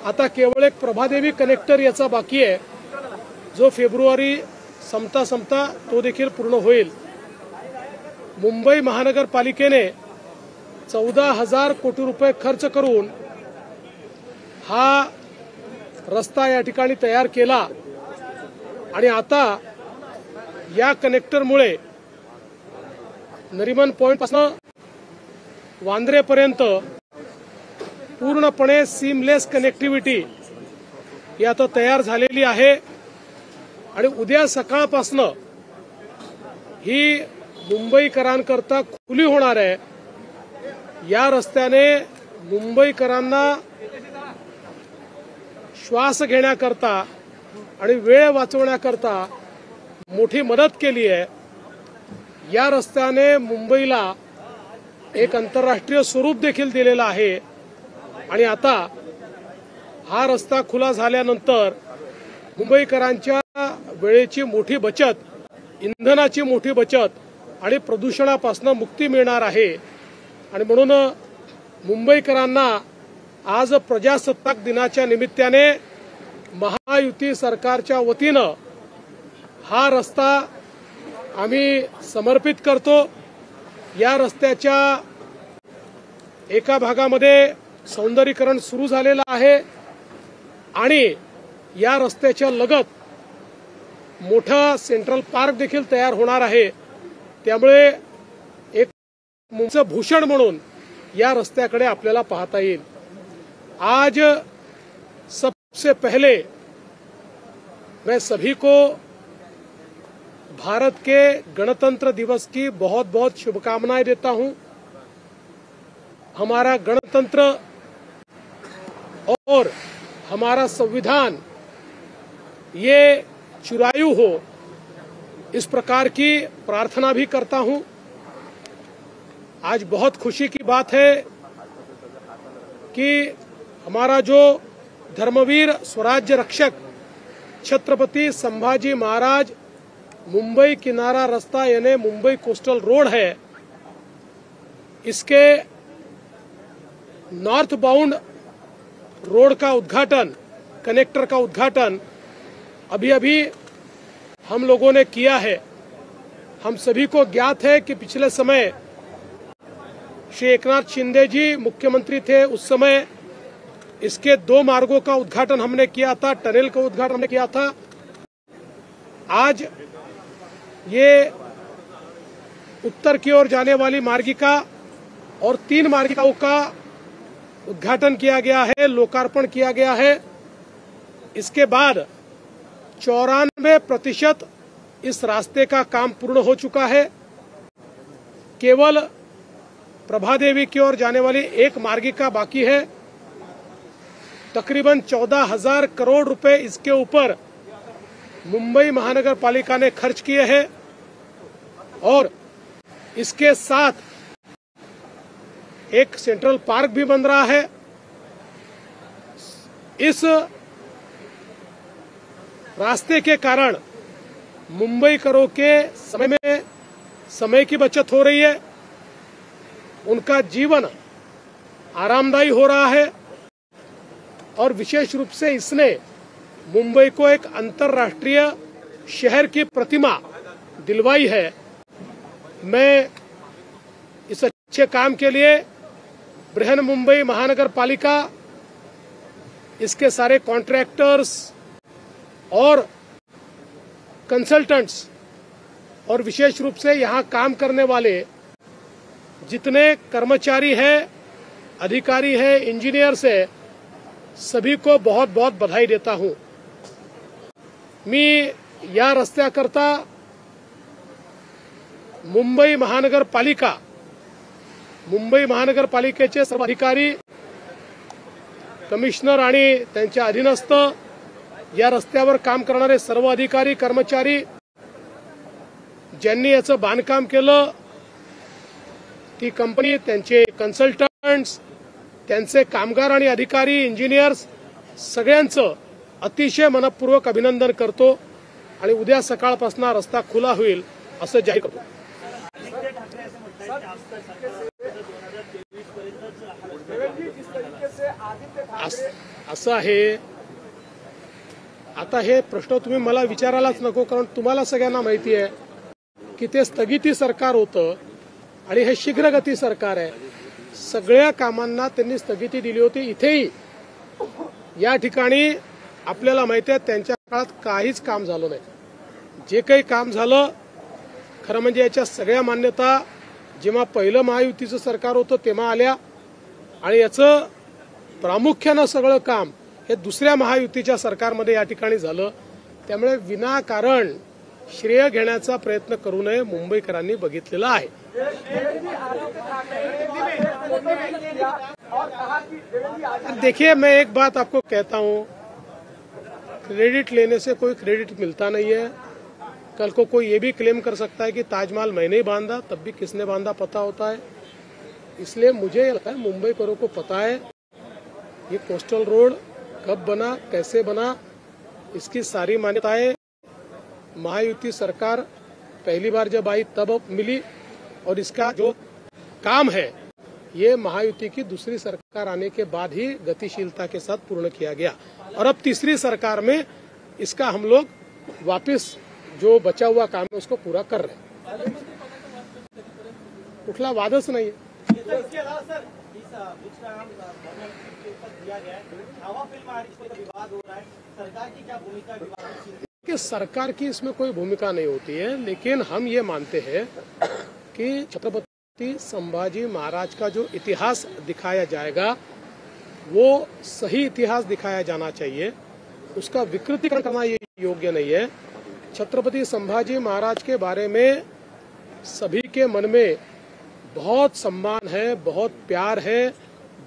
आता केवळ एक प्रभादेवी कनेक्टर याचा बाकी आहे, जो फेब्रुवारी संपता तो देखील पूर्ण होईल। मुंबई महानगरपालिकेने 14,000 कोटी रुपये खर्च करून हा रस्ता या ठिकाणी तयार केला आणि आता या कनेक्टरमुळे नरिमन पॉइंट पासून वांद्रेपर्यंत पूर्णपणे सीमलेस कनेक्टिव्हिटी ही आता तयार झालेली आहे आणि उद्या सकाळपासून ही मुंबईकरांकरता खुली होणार आहे। या रस्त्याने मुंबईकरांना श्वास घेण्याकरता आणि वेळ वाचवण्याकरता मोठी मदत केली आहे। या रस्त्याने मुंबईला एक आंतरराष्ट्रीय स्वरूप देखील दिलेलं आहे आणि आता हा रस्ता खुला झाल्यानंतर मुंबईकरांच्या वेळेची मोठी बचत, इंधनाची मोठी बचत आणि प्रदूषणापासून मुक्ती मिळणार आहे। आणि म्हणून मुंबईकरांना आज प्रजासत्ताक दिनाच्या निमित्ताने महायुती सरकारच्या वतीनं हा रस्ता आम्ही समर्पित करतो। या रस्त्याच्या एका भागामध्ये सौंदर्यीकरण सुरू झालेलं आहे आणि या रस्त्याच्या लगत मोठा सेंट्रल पार्क देखील तयार होणार आहे। त्यामुळे एक मुंबईचं भूषण म्हणून या रस्त्याकडे आपल्याला पाहता येईल। आज सबसे पहले मैं सभी को भारत के गणतंत्र दिवस की बहुत बहुत शुभकामनाएं देता हूं। हमारा गणतंत्र और हमारा संविधान ये चिरायु हो, इस प्रकार की प्रार्थना भी करता हूं। आज बहुत खुशी की बात है कि हमारा जो धर्मवीर स्वराज्य रक्षक छत्रपति संभाजी महाराज मुंबई किनारा रास्ता यानी मुंबई कोस्टल रोड है, इसके नॉर्थ बाउंड रोड का उद्घाटन, कनेक्टर का उद्घाटन अभी हम लोगों ने किया है। हम सभी को ज्ञात है कि पिछले समय श्री एकनाथ शिंदे जी मुख्यमंत्री थे, उस समय इसके 2 मार्गों का उद्घाटन हमने किया था, टनल का उद्घाटन हमने किया था। आज ये उत्तर की ओर जाने वाली मार्गिका और 3 मार्गिकाओं का उद्घाटन किया गया है, लोकार्पण किया गया है। इसके बाद 94% इस रास्ते का काम पूर्ण हो चुका है। केवल प्रभादेवी की ओर जाने वाली एक मार्गिका बाकी है। तकरीबन 14,000 करोड़ रुपए इसके ऊपर मुंबई महानगर पालिका ने खर्च किए हैं और इसके साथ एक सेंट्रल पार्क भी बन रहा है। इस रास्ते के कारण मुंबईकरों के समय की बचत हो रही है, उनका जीवन आरामदायी हो रहा है और विशेष रूप से इसने मुंबई को एक अंतर्राष्ट्रीय शहर की प्रतिमा दिलवाई है। मैं इस अच्छे काम के लिए बृहन मुंबई महानगर पालिका, इसके सारे कॉन्ट्रैक्टर्स और कंसल्टेंट्स और विशेष रूप से यहाँ काम करने वाले जितने कर्मचारी हैं, अधिकारी हैं, इंजीनियर्स हैं, सभी को बहुत बहुत बधाई देता हूं। मी या रस्त्याकरता मुंबई महानगरपालिकेचे सर्व अधिकारी, कमिशनर आणि त्यांच्या अधीनस्थ, या रस्त्यावर काम करणारे सर्व अधिकारी कर्मचारी, ज्यांनी याचं बांधकाम केलं, ती कंपनी, त्यांचे कन्सल्टंट्स, त्यांचे कामगार आणि अधिकारी, इंजिनियर्स, सगळ्यांचं अतिशय मनपूर्वक अभिनंदन करतो आणि उद्या सकाळपासून रस्ता खुला होईल असं जाहीर करतो। जिस तरीके से असं आहे, आता हे प्रश्न तुम्ही मला विचारायलाच नको, कारण तुम्हाला सगळ्यांना माहिती आहे की ते स्थगिती सरकार होतं आणि हे शीघ्रगती सरकार आहे. सगळ्या कामांना त्यांनी स्थगिती दिली होती. इथेही या ठिकाणी आपल्याला माहिती आहे त्यांच्या काळात काहीच काम झालं नाही. जे काही काम झालं खरं म्हणजे याच्या सगळ्या मान्यता जेव्हा पहिलं महायुतीचं सरकार होतं तेव्हा आल्या आणि याचं प्रामुख्यानं सगळं काम हे दुसऱ्या महायुतीच्या सरकारमध्ये या ठिकाणी झालं. त्यामुळे विनाकारण श्रेय घेण्याचा प्रयत्न करू नये मुंबईकरांनी बघितलेला आहे. देखिए, मैं एक बात आपको कहता हूं, क्रेडिट लेने से कोई क्रेडिट मिलता नहीं है. कल को कोई ये भी क्लेम कर सकता है कि ताजमहल मैंने ही बांधा, तब भी किसने बांधा पता होता है. इसलिए मुझे लगता है मुंबईकरों को पता है ये कोस्टल रोड कब बना, कैसे बना, इसकी सारी मान्यताएं महायुति सरकार पहली बार जब आई तब मिली और इसका जो काम है ये महायुति की दूसरी सरकार आने के बाद ही गतिशीलता के साथ पूर्ण किया गया और अब तीसरी सरकार में इसका हम लोग वापस जो बचा हुआ काम है उसको पूरा कर रहे हैं. कुठला वादच नाही. कि सरकार की इसमें कोई भूमिका नहीं होती है, लेकिन हम ये मानते हैं कि छत्रपति संभाजी महाराज का जो इतिहास दिखाया जाएगा वो सही इतिहास दिखाया जाना चाहिए. उसका विकृतीकरण करना ये योग्य नहीं है. छत्रपति संभाजी महाराज के बारे में सभी के मन में बहुत सम्मान है, बहुत प्यार है,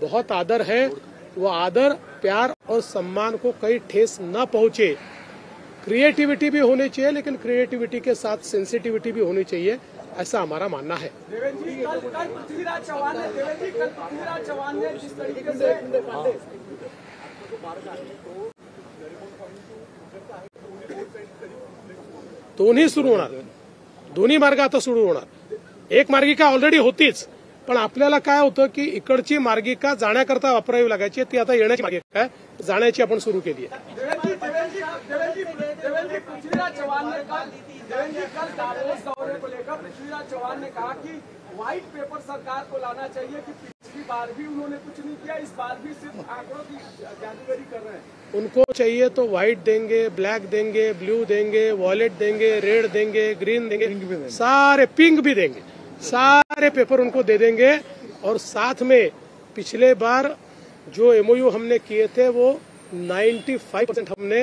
बहुत आदर है. वो आदर, प्यार और सम्मान को कहीं ठेस न पहुंचे. क्रिएटिविटी भी होनी चाहिए, लेकिन क्रिएटिविटी के साथ सेंसिटिविटी भी होनी चाहिए, ऐसा हमारा मानना है. पृथ्वीराज चौहान ने जिस तरीके से दोन्ही सुरू होणार, दोन्ही मार्ग आता सुरू होणार. एक मार्गिका ऑलरेडी होतीच, पण आपल्याला काय होतं की इकडची मार्गिका जाण्याकरता वापरावी लागायची, ती आता येण्याची मार्गिका आहे, जाण्याची आपण सुरू केली आहे. पृथ्वीराज चौहान ने कल दावोस दौरे को लेकर पृथ्वीराज चौहान ने कहा कि व्हाइट पेपर सरकार को लाना चाहिए कि पिछली बार भी उन्होंने कुछ नहीं किया, इस बार भी सिर्फ आंकड़ों की जादूगरी कर रहे हैं. उनको चाहिए तो व्हाइट देंगे, ब्लैक देंगे, ब्लू देंगे, वॉयलेट देंगे, रेड देंगे, ग्रीन देंगे, सारे पिंक भी देंगे, सारे पेपर उनको दे देंगे. और साथ में पिछले बार जो एमओयू हमने किए थे वो 95% हमने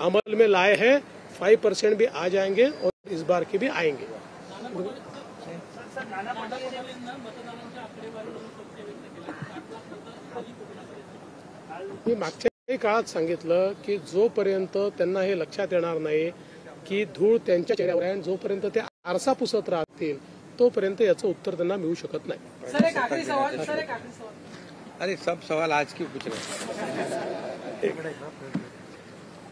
अमल में लाए हैं. 5% भी आ जाएंगे और इस बार की भी आएंगे. मी मागच्या काळात सांगितलं की जोपर्यंत त्यांना हे लक्षात येणार नाही की धूळ त्यांच्या चेहऱ्यावर आहे, जोपर्यंत ते आरसा पुसत राहतील तोपर्यंत याचं उत्तर त्यांना मिळू शकत नाही. अरे सब सवाल आज क्यों पूछ रहे.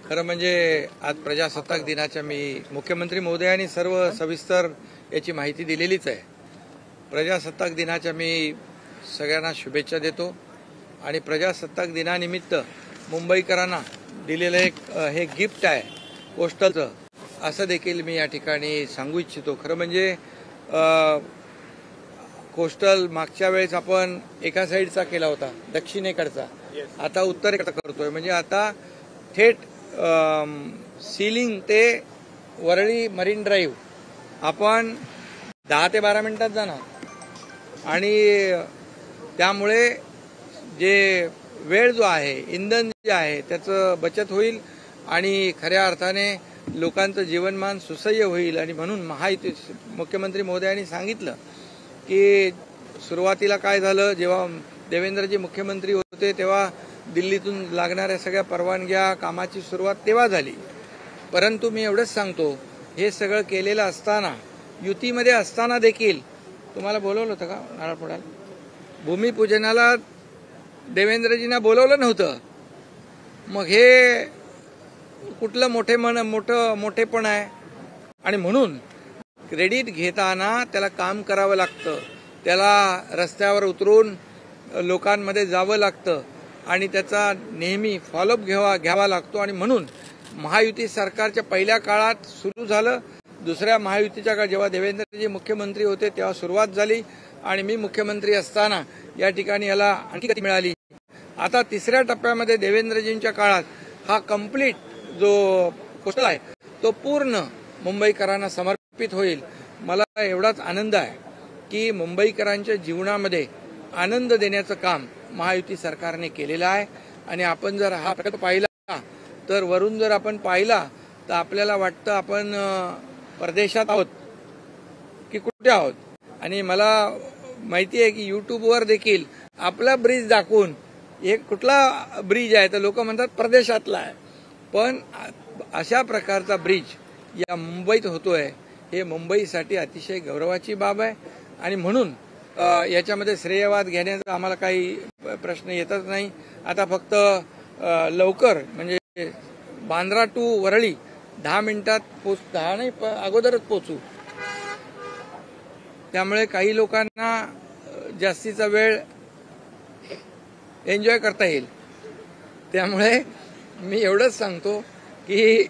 खरं म्हणजे आज प्रजासत्ताक दिनाच्या मी मुख्यमंत्री महोदयांनी सर्व सविस्तर याची माहिती दिलेलीच आहे. प्रजासत्ताक दिनाच्या मी सगळ्यांना शुभेच्छा देतो आणि प्रजासत्ताक दिनानिमित्त मुंबईकरांना दिलेलं एक हे गिफ्ट आहे पोस्टलचं, असं देखील मी या ठिकाणी सांगू इच्छितो. खरं म्हणजे कोस्टल मागच्या वेळेस आपण एका साईडचा केला होता, दक्षिणेकडचा, आता उत्तरेकडचा करतोय. म्हणजे आता थेट सीलिंग ते वरळी मरीन ड्राईव्ह आपण 10 ते 12 मिनिटात जाणार आणि त्यामुळे जे वेळ जो आहे, इंधन जे आहे त्याचं बचत होईल आणि खऱ्या अर्थाने लोकांचं जीवनमान सुसह्य होईल. आणि म्हणून महायुती मुख्यमंत्री महोदयांनी सांगितलं की सुरुवातीला काय झालं, जेव्हा देवेंद्रजी मुख्यमंत्री होते तेव्हा दिल्लीतून लागणाऱ्या सगळ्या परवानग्या कामाची सुरुवात तेव्हा झाली. परंतु मी एवढंच सांगतो, हे सगळं केलेलं असताना, युतीमध्ये असताना देखील तुम्हाला बोलवलं होतं का नारळ फोडायला? भूमिपूजनाला देवेंद्रजींना बोलवलं नव्हतं. मग हे कुठलं मोठेपण आहे. आणि म्हणून क्रेडिट घेताना त्याला काम करावं लागतं, त्याला रस्त्यावर उतरून लोकांमध्ये जावं लागतं. आणि त्याचा नेहमी फॉलोअप घ्यावा लागतो. आणि म्हणून महायुती सरकारच्या पहिल्या काळात सुरू झालं, दुसऱ्या महायुतीच्या काळात जेव्हा देवेंद्रजी मुख्यमंत्री होते तेव्हा सुरुवात झाली आणि मी मुख्यमंत्री असताना या ठिकाणी याला आणखी गती मिळाली. आता तिसऱ्या टप्प्यामध्ये देवेंद्रजींच्या काळात हा कंप्लीट जो कोस्टल आहे तो पूर्ण मुंबईकरांना समर्पित होईल. मला एवढाच आनंद आहे की मुंबईकरांच्या जीवनामध्ये आनंद देण्याचं काम महायुती सरकारने केलेलं आहे. आणि आपण जर हा प्रकल्प पाहिला तर वरून जर आपण पाहिला तर आपल्याला वाटतं आपण परदेशात आहोत की कुठे आहोत. आणि मला माहिती आहे की यूट्यूबवर देखील आपला ब्रिज दाखवून एक कुठला ब्रिज आहे तर लोक म्हणतात परदेशातला आहे, पण अशा प्रकारचा ब्रिज या मुंबईत होतोय हे मुंबईसाठी अतिशय गौरवाची बाब आहे. आणि म्हणून याच्यामध्ये श्रेयवाद घेण्याचा आम्हाला काही प्रश्न येतच नाही. आता फक्त लवकर म्हणजे बांद्रा टू वरळी 10 मिनिटात 10 नाही अगोदरच पोचू. त्यामुळे काही लोकांना जास्तीचा वेळ एन्जॉय करता येईल. त्यामुळे मी एवढंच सांगतो की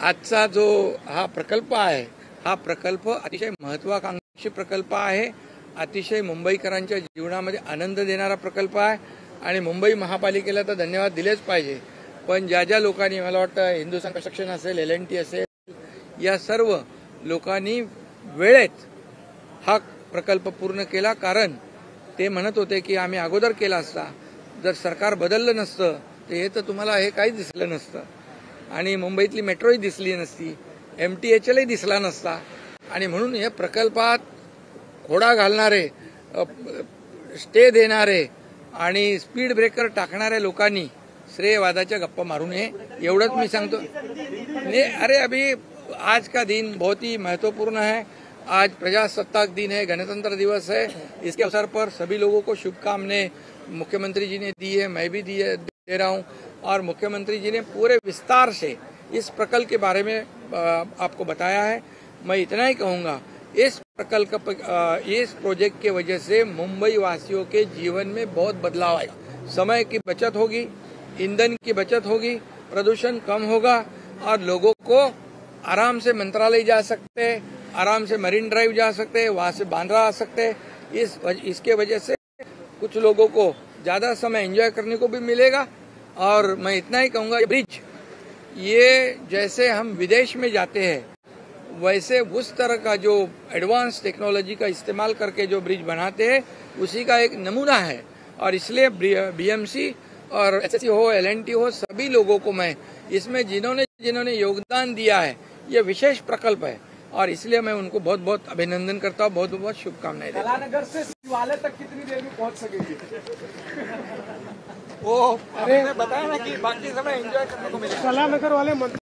आजचा जो हा प्रकल्प आहे हा प्रकल्प अतिशय महत्वाकांक्षी प्रकल्प आहे, अतिशय मुंबईकरांच्या जीवनामध्ये आनंद देणारा प्रकल्प आहे. आणि मुंबई महापालिकेला तर धन्यवाद दिलेच पाहिजे, पण ज्या ज्या लोकांनी, मला वाटतं हिंदुस्थान कन्स्ट्रक्शन असेल, L&T असेल, या सर्व लोकांनी वेळेत हा प्रकल्प पूर्ण केला. कारण ते म्हणत होते की आम्ही अगोदर केला असता, जर सरकार बदललं नसतं तर हे तर तुम्हाला हे काहीच दिसलं नसतं आणि मुंबईतली मेट्रोही दिसली नसती, MTHLही दिसला नसता. आणि म्हणून या प्रकल्पात खोडा घालणारे, स्टे देणारे आणि स्पीड ब्रेकर टाकणाऱ्या लोकांनी श्रेयवादाच्या गप्पा मारू नये, एवढंच मैं सांगतो. अरे अभी आज का दिन बहुत ही महत्वपूर्ण है. आज प्रजासत्ताक दिन है, गणतंत्र दिवस है. इसके अवसर पर सभी लोगों को शुभकामनाएं मुख्यमंत्री जी ने दी है, मैं भी दे रहा हूं. और मुख्यमंत्री जी ने पूरे विस्तार से इस प्रकल्प के बारे में आपको बताया है. मैं इतना ही कहूँगा, इस प्रकल्प इस प्रोजेक्ट की वजह से मुंबई वासियों के जीवन में बहुत बदलाव आएगा. समय की बचत होगी, ईंधन की बचत होगी, प्रदूषण कम होगा और लोगों को आराम से मंत्रालय जा सकते हैं, आराम से मरीन ड्राइव जा सकते हैं, वहां से बांद्रा आ सकते हैं. इसके वजह से कुछ लोगों को ज्यादा समय एंजॉय करने को भी मिलेगा. और मैं इतना ही कहूँगा, ब्रिज ये जैसे हम विदेश में जाते हैं वैसे उस तरह का जो एडवांस टेक्नोलॉजी का इस्तेमाल करके जो ब्रिज बनाते हैं उसी का एक नमूना है. और इसलिए BMC और SSC हो, L&T हो, सभी लोगों को मैं इसमें जिन्होंने योगदान दिया है, ये विशेष प्रकल्प है और इसलिए मैं उनको बहुत बहुत अभिनंदन करता हूँ, बहुत बहुत शुभकामनाएं देता हूँ. कलानगर से शिवालय तक कितनी देर में पहुंच सकेंगे? वो अरे बताया ना कि बाकी समय एंजॉय करने को मिलेगा. कलानगर वाले